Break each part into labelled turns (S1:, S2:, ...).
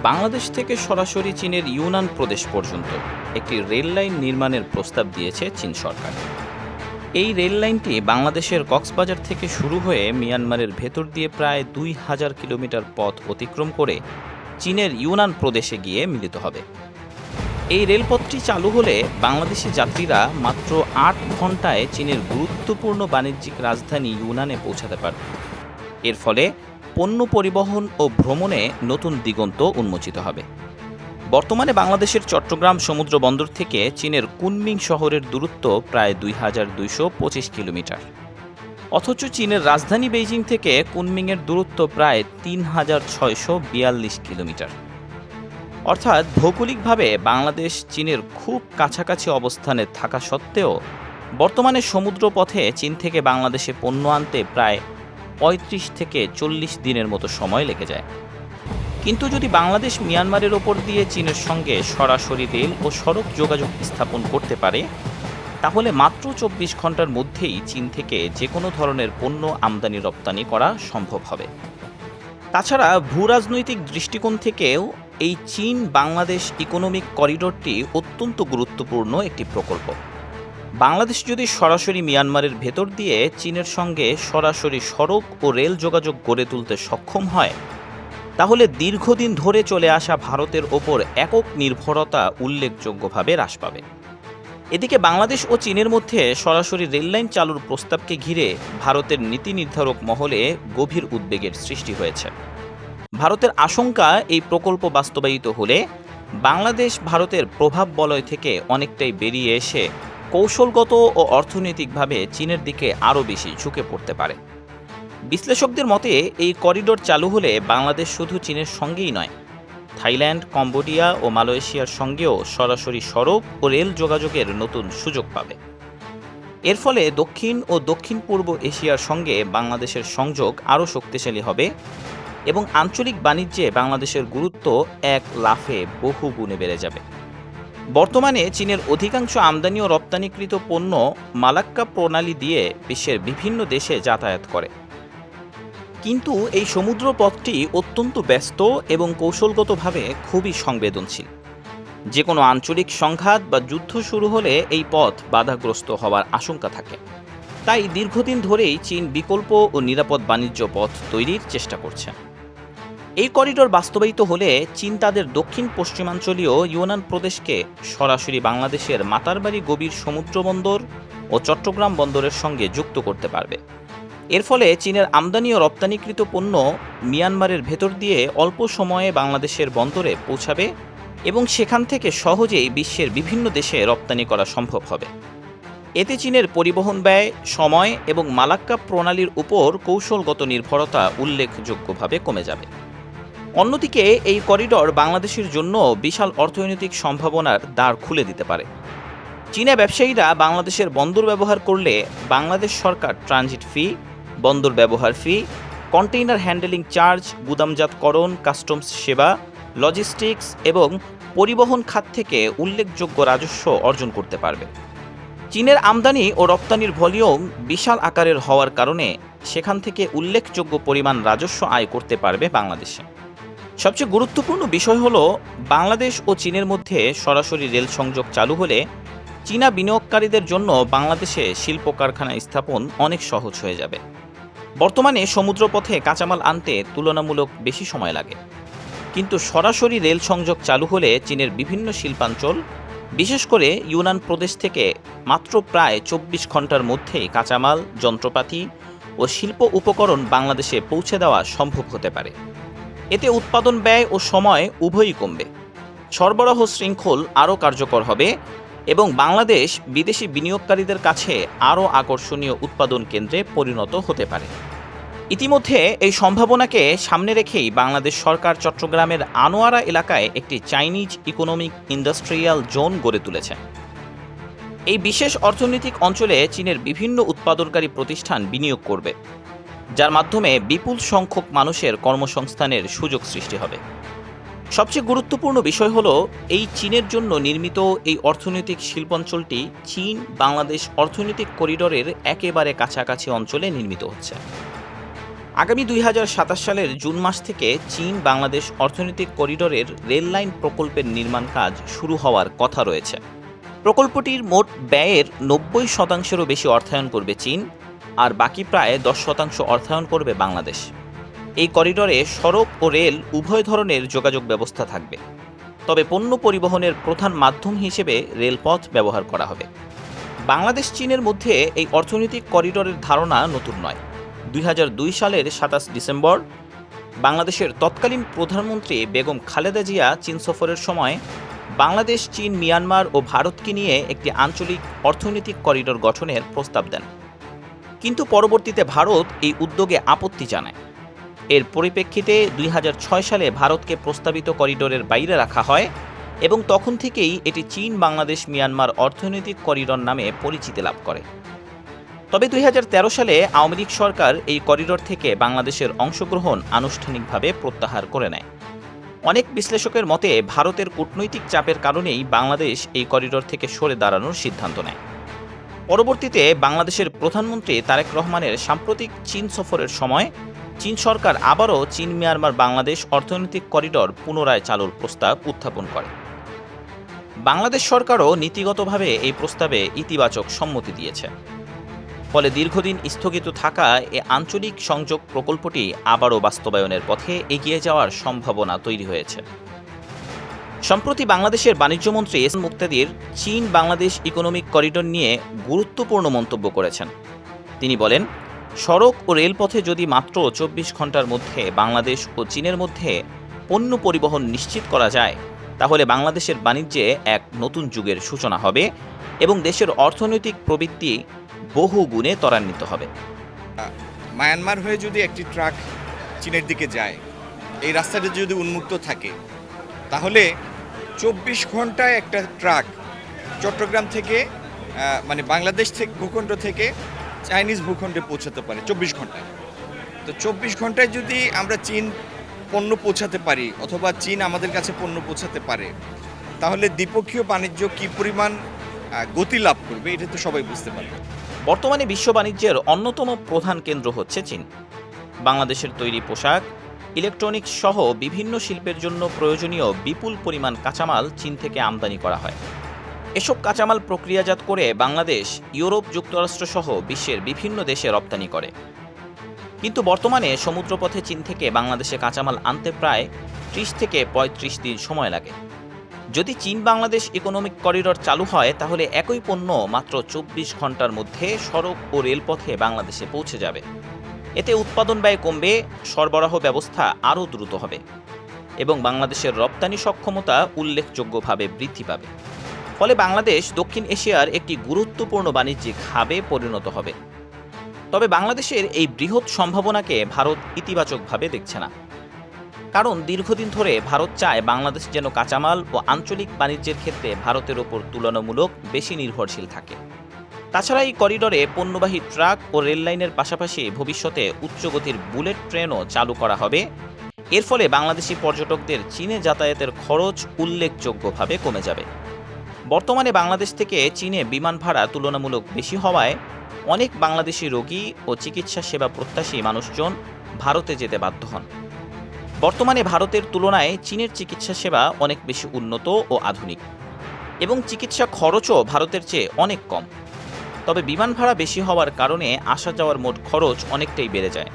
S1: বাংলাদেশ থেকে সরাসরি চীনের ইউনান প্রদেশ পর্যন্ত একটি রেল লাইন নির্মাণের প্রস্তাব দিয়েছে চীন সরকার। এই রেল লাইনটি বাংলাদেশের কক্সবাজার থেকে শুরু হয়ে মিয়ানমারের ভেতর দিয়ে প্রায় ২,০০০ কিলোমিটার পথ অতিক্রম করে চীনের ইউনান প্রদেশে গিয়ে মিলিত হবে। এই রেলপথটি চালু হলে বাংলাদেশি যাত্রীরা মাত্র ৮ ঘন্টায় চীনের গুরুত্বপূর্ণ বাণিজ্যিক রাজধানী ইউনানে পৌঁছাতে পারবে। এর ফলে পণ্য পরিবহন ও ভ্রমণে নতুন দিগন্ত উন্মোচিত হবে। বর্তমানে বাংলাদেশের চট্টগ্রাম সমুদ্র বন্দর থেকে চীনের কুনমিং শহরের দূরত্ব প্রায় ২,২২৫ কিলোমিটার, অথচ চীনের রাজধানী বেইজিং থেকে কুনমিংয়ের দূরত্ব প্রায় ৩,৬৪২ কিলোমিটার। অর্থাৎ ভৌগোলিকভাবে বাংলাদেশ চীনের খুব কাছাকাছি অবস্থানে থাকা সত্ত্বেও বর্তমানে সমুদ্রপথে চীন থেকে বাংলাদেশে পণ্য আনতে প্রায় ৩৫ থেকে ৪০ দিনের মতো সময় লেগে যায়। কিন্তু যদি বাংলাদেশ মিয়ানমারের ওপর দিয়ে চীনের সঙ্গে সরাসরি রেল ও সড়ক যোগাযোগ স্থাপন করতে পারে, তাহলে মাত্র ২৪ ঘন্টার মধ্যেই চীন থেকে যে কোনো ধরনের পণ্য আমদানি রপ্তানি করা সম্ভব হবে। তাছাড়া ভূরাজনৈতিক দৃষ্টিকোণ থেকেও এই চীন বাংলাদেশ ইকোনমিক করিডোরটি অত্যন্ত গুরুত্বপূর্ণ একটি প্রকল্প। বাংলাদেশ যদি সরাসরি মিয়ানমারের ভেতর দিয়ে চীনের সঙ্গে সরাসরি সড়ক ও রেল যোগাযোগ গড়ে তুলতে সক্ষম হয়, তাহলে দীর্ঘদিন ধরে চলে আসা ভারতের ওপর একক নির্ভরতা উল্লেখযোগ্যভাবে হ্রাস পাবে। এদিকে বাংলাদেশ ও চীনের মধ্যে সরাসরি রেললাইন চালুর প্রস্তাবকে ঘিরে ভারতের নীতি নির্ধারক মহলে গভীর উদ্বেগের সৃষ্টি হয়েছে। ভারতের আশঙ্কা, এই প্রকল্প বাস্তবায়িত হলে বাংলাদেশ ভারতের প্রভাব বলয় থেকে অনেকটাই বেরিয়ে এসে কৌশলগত ও অর্থনৈতিকভাবে চীনের দিকে আরও বেশি ঝুঁকে পড়তে পারে। বিশ্লেষকদের মতে এই করিডোর চালু হলে বাংলাদেশ শুধু চীনের সঙ্গেই নয়, থাইল্যান্ড, কম্বোডিয়া ও মালয়েশিয়ার সঙ্গেও সরাসরি সড়ক ও রেল যোগাযোগের নতুন সুযোগ পাবে। এর ফলে দক্ষিণ ও দক্ষিণ পূর্ব এশিয়ার সঙ্গে বাংলাদেশের সংযোগ আরও শক্তিশালী হবে এবং আঞ্চলিক বাণিজ্যে বাংলাদেশের গুরুত্ব এক লাফে বহু গুণে বেড়ে যাবে। বর্তমানে চীনের অধিকাংশ আমদানি ও রপ্তানিকৃত পণ্য মালাক্কা প্রণালী দিয়ে বিশ্বের বিভিন্ন দেশে যাতায়াত করে। কিন্তু এই সমুদ্র পথটি অত্যন্ত ব্যস্ত এবং কৌশলগতভাবে খুবই সংবেদনশীল। যে কোনো আঞ্চলিক সংঘাত বা যুদ্ধ শুরু হলে এই পথ বাধাগ্রস্ত হওয়ার আশঙ্কা থাকে। তাই দীর্ঘদিন ধরেই চীন বিকল্প ও নিরাপদ বাণিজ্য পথ তৈরির চেষ্টা করছে। এই করিডোর বাস্তবায়িত হলে চীন তাদের দক্ষিণ পশ্চিমাঞ্চলীয় ইউনান প্রদেশকে সরাসরি বাংলাদেশের মাতারবাড়ি গভীর সমুদ্র বন্দর ও চট্টগ্রাম বন্দরের সঙ্গে যুক্ত করতে পারবে। এর ফলে চীনের আমদানি ও রপ্তানিকৃত পণ্য মিয়ানমারের ভেতর দিয়ে অল্প সময়ে বাংলাদেশের বন্দরে পৌঁছাবে এবং সেখান থেকে সহজেই বিশ্বের বিভিন্ন দেশে রপ্তানি করা সম্ভব হবে। এতে চীনের পরিবহন ব্যয়, সময় এবং মালাক্কা প্রণালীর উপর কৌশলগত নির্ভরতা উল্লেখযোগ্যভাবে কমে যাবে। অন্যদিকে এই করিডোর বাংলাদেশের জন্য বিশাল অর্থনৈতিক সম্ভাবনার দ্বার খুলে দিতে পারে। চীনা ব্যবসায়ীরা বাংলাদেশের বন্দর ব্যবহার করলে বাংলাদেশ সরকার ট্রানজিট ফি, বন্দর ব্যবহার ফি, কন্টেইনার হ্যান্ডেলিং চার্জ, গুদামজাতকরণ, কাস্টমস সেবা, লজিস্টিক্স এবং পরিবহন খাত থেকে উল্লেখযোগ্য রাজস্ব অর্জন করতে পারবে। চীনের আমদানি ও রপ্তানির ভলিউম বিশাল আকারের হওয়ার কারণে সেখান থেকে উল্লেখযোগ্য পরিমাণ রাজস্ব আয় করতে পারবে বাংলাদেশে। সবচেয়ে গুরুত্বপূর্ণ বিষয় হলো, বাংলাদেশ ও চীনের মধ্যে সরাসরি রেল সংযোগ চালু হলে চীনা বিনিয়োগকারীদের জন্য বাংলাদেশে শিল্প কারখানা স্থাপন অনেক সহজ হয়ে যাবে। বর্তমানে সমুদ্রপথে কাঁচামাল আনতে তুলনামূলক বেশি সময় লাগে, কিন্তু সরাসরি রেল সংযোগ চালু হলে চীনের বিভিন্ন শিল্পাঞ্চল, বিশেষ করে ইউনান প্রদেশ থেকে মাত্র প্রায় ২৪ ঘন্টার মধ্যেই কাঁচামাল, যন্ত্রপাতি ও শিল্প উপকরণ বাংলাদেশে পৌঁছে দেওয়া সম্ভব হতে পারে। এতে উৎপাদন ব্যয় ও সময় উভয়ই কমবে, সরবরাহ শৃঙ্খল আরও কার্যকর হবে এবং বাংলাদেশ বিদেশি বিনিয়োগকারীদের কাছে আরও আকর্ষণীয় উৎপাদন কেন্দ্রে পরিণত হতে পারে। ইতিমধ্যে এই সম্ভাবনাকে সামনে রেখেই বাংলাদেশ সরকার চট্টগ্রামের আনোয়ারা এলাকায় একটি চাইনিজ ইকোনমিক ইন্ডাস্ট্রিয়াল জোন গড়ে তুলেছে। এই বিশেষ অর্থনৈতিক অঞ্চলে চীনের বিভিন্ন উৎপাদনকারী প্রতিষ্ঠান বিনিয়োগ করবে, যার মাধ্যমে বিপুল সংখ্যক মানুষের কর্মসংস্থানের সুযোগ সৃষ্টি হবে। সবচেয়ে গুরুত্বপূর্ণ বিষয় হলো, এই চীনের জন্য নির্মিত এই অর্থনৈতিক শিল্পাঞ্চলটি চীন বাংলাদেশ অর্থনৈতিক করিডোরের একেবারে কাছাকাছি অঞ্চলে নির্মিত হচ্ছে। আগামী 2027 সালের জুন মাস থেকে চীন বাংলাদেশ অর্থনৈতিক করিডোরের রেল লাইন প্রকল্পের নির্মাণ কাজ শুরু হওয়ার কথা রয়েছে। প্রকল্পটির মোট ব্যয়ের 90%-এরও বেশি অর্থায়ন করবে চীন, আর বাকি প্রায় 10% অর্থায়ন করবে বাংলাদেশ। এই করিডোরে সড়ক ও রেল উভয় ধরনের যোগাযোগ ব্যবস্থা থাকবে, তবে পণ্য পরিবহনের প্রধান মাধ্যম হিসেবে রেলপথ ব্যবহার করা হবে। বাংলাদেশ চীনের মধ্যে এই অর্থনৈতিক করিডোরের ধারণা নতুন নয়। 2002 সালের 27 ডিসেম্বর বাংলাদেশের তৎকালীন প্রধানমন্ত্রী বেগম খালেদা জিয়া চীন সফরের সময় বাংলাদেশ, চীন, মিয়ানমার ও ভারতকে নিয়ে একটি আঞ্চলিক অর্থনৈতিক করিডোর গঠনের প্রস্তাব দেন। কিন্তু পরবর্তীতে ভারত এই উদ্যোগে আপত্তি জানায়। এর পরিপ্রেক্ষিতে 2006 সালে ভারতকে প্রস্তাবিত করিডোরের বাইরে রাখা হয় এবং তখন থেকেই এটি চীন, বাংলাদেশ, মিয়ানমার অর্থনৈতিক করিডোর নামে পরিচিতি লাভ করে। তবে 2013 সালে আওয়ামী লীগ সরকার এই করিডোর থেকে বাংলাদেশের অংশগ্রহণ আনুষ্ঠানিকভাবে প্রত্যাহার করে নেয়। অনেক বিশ্লেষকের মতে ভারতের কূটনৈতিক চাপের কারণেই বাংলাদেশ এই করিডোর থেকে সরে দাঁড়ানোর সিদ্ধান্ত নেয়। পরবর্তীতে বাংলাদেশের প্রধানমন্ত্রী তারেক রহমানের সাম্প্রতিক চীন সফরের সময় চীন সরকার আবারও চীন, মিয়ানমার, বাংলাদেশ অর্থনৈতিক করিডোর পুনরায় চালুর প্রস্তাব উত্থাপন করে। বাংলাদেশ সরকারও নীতিগতভাবে এই প্রস্তাবে ইতিবাচক সম্মতি দিয়েছে। ফলে দীর্ঘদিন স্থগিত থাকা এই আঞ্চলিক সংযোগ প্রকল্পটি আবারও বাস্তবায়নের পথে এগিয়ে যাওয়ার সম্ভাবনা তৈরি হয়েছে। সম্প্রতি বাংলাদেশের বাণিজ্যমন্ত্রী এস মুক্তাদির চীন বাংলাদেশ ইকোনমিক করিডোর নিয়ে গুরুত্বপূর্ণ মন্তব্য করেছেন। তিনি বলেন, সড়ক ও রেলপথে যদি মাত্র 24 ঘন্টার মধ্যে বাংলাদেশ ও চীনের মধ্যে পণ্য পরিবহন নিশ্চিত করা যায়, তাহলে বাংলাদেশের বাণিজ্যে এক নতুন যুগের সূচনা হবে এবং দেশের অর্থনৈতিক প্রবৃদ্ধি বহু গুণে ত্বরান্বিত হবে।
S2: মায়ানমার হয়ে যদি একটি ট্রাক চীনের দিকে যায়, এই রাস্তাটা যদি উন্মুক্ত থাকে, তাহলে 24 ঘন্টায় একটা ট্রাক চট্টগ্রাম থেকে মানে বাংলাদেশ থেকে ভূখণ্ড থেকে চাইনিজ ভূখণ্ডে পৌঁছাতে পারে 24 ঘন্টায়। তো 24 ঘন্টায় যদি আমরা চীন পণ্য পৌঁছাতে পারি অথবা চীন আমাদের কাছে পণ্য পৌঁছাতে পারে, তাহলে দ্বিপক্ষীয় বাণিজ্য কী পরিমাণ গতি লাভ করবে এটা তো সবাই বুঝতে পারবে।
S1: বর্তমানে বিশ্ব বাণিজ্যের অন্যতম প্রধান কেন্দ্র হচ্ছে চীন। বাংলাদেশের তৈরি পোশাক, ইলেকট্রনিক্স সহ বিভিন্ন শিল্পের জন্য প্রয়োজনীয় বিপুল পরিমাণ কাঁচামাল চীন থেকে আমদানি করা হয়। এসব কাঁচামাল প্রক্রিয়াজাত করে বাংলাদেশ ইউরোপ, যুক্তরাষ্ট্র সহ বিশ্বের বিভিন্ন দেশে রপ্তানি করে। কিন্তু বর্তমানে সমুদ্রপথে চীন থেকে বাংলাদেশে কাঁচামাল আনতে প্রায় 30 থেকে 35 দিন সময় লাগে। যদি চীন বাংলাদেশ ইকোনমিক করিডোর চালু হয়, তাহলে একই পণ্য মাত্র 24 ঘন্টার মধ্যে সড়ক ও রেলপথে বাংলাদেশে পৌঁছে যাবে। এতে উৎপাদন ব্যয় কমবে, সরবরাহ ব্যবস্থা আরও দ্রুত হবে এবং বাংলাদেশের রপ্তানি সক্ষমতা উল্লেখযোগ্যভাবে বৃদ্ধি পাবে। ফলে বাংলাদেশ দক্ষিণ এশিয়ার একটি গুরুত্বপূর্ণ বাণিজ্যিক হাবে পরিণত হবে। তবে বাংলাদেশের এই বৃহৎ সম্ভাবনাকে ভারত ইতিবাচকভাবে দেখছে না, কারণ দীর্ঘদিন ধরে ভারত চায় বাংলাদেশ যেন কাঁচামাল ও আঞ্চলিক বাণিজ্যের ক্ষেত্রে ভারতের ওপর তুলনামূলক বেশি নির্ভরশীল থাকে। তাছাড়া এই করিডোরে পণ্যবাহী ট্রাক ও রেল লাইনের পাশাপাশি ভবিষ্যতে উচ্চগতির বুলেট ট্রেনও চালু করা হবে। এর ফলে বাংলাদেশি পর্যটকদের চীনে যাতায়াতের খরচ উল্লেখযোগ্যভাবে কমে যাবে। বর্তমানে বাংলাদেশ থেকে চীনে বিমান ভাড়া তুলনামূলক বেশি হওয়ায় অনেক বাংলাদেশি রোগী ও চিকিৎসা সেবা প্রত্যাশী মানুষজন ভারতে যেতে বাধ্য হন। বর্তমানে ভারতের তুলনায় চীনের চিকিৎসা সেবা অনেক বেশি উন্নত ও আধুনিক এবং চিকিৎসা খরচও ভারতের চেয়ে অনেক কম। তবে বিমান ভাড়া বেশি হওয়ার কারণে আসা যাওয়ার মোট খরচ অনেকটাই বেড়ে যায়।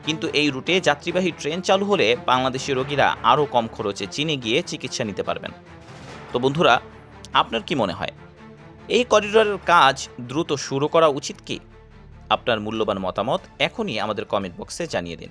S1: কিন্তু এই রুটে যাত্রীবাহী ট্রেন চালু হলে বাংলাদেশি রোগীরা আরও কম খরচে চীনে গিয়ে চিকিৎসা নিতে পারবেন। তো বন্ধুরা, আপনার কি মনে হয় এই করিডোরের কাজ দ্রুত শুরু করা উচিত কি? আপনার মূল্যবান মতামত এখনই আমাদের কমেন্ট বক্সে জানিয়ে দিন।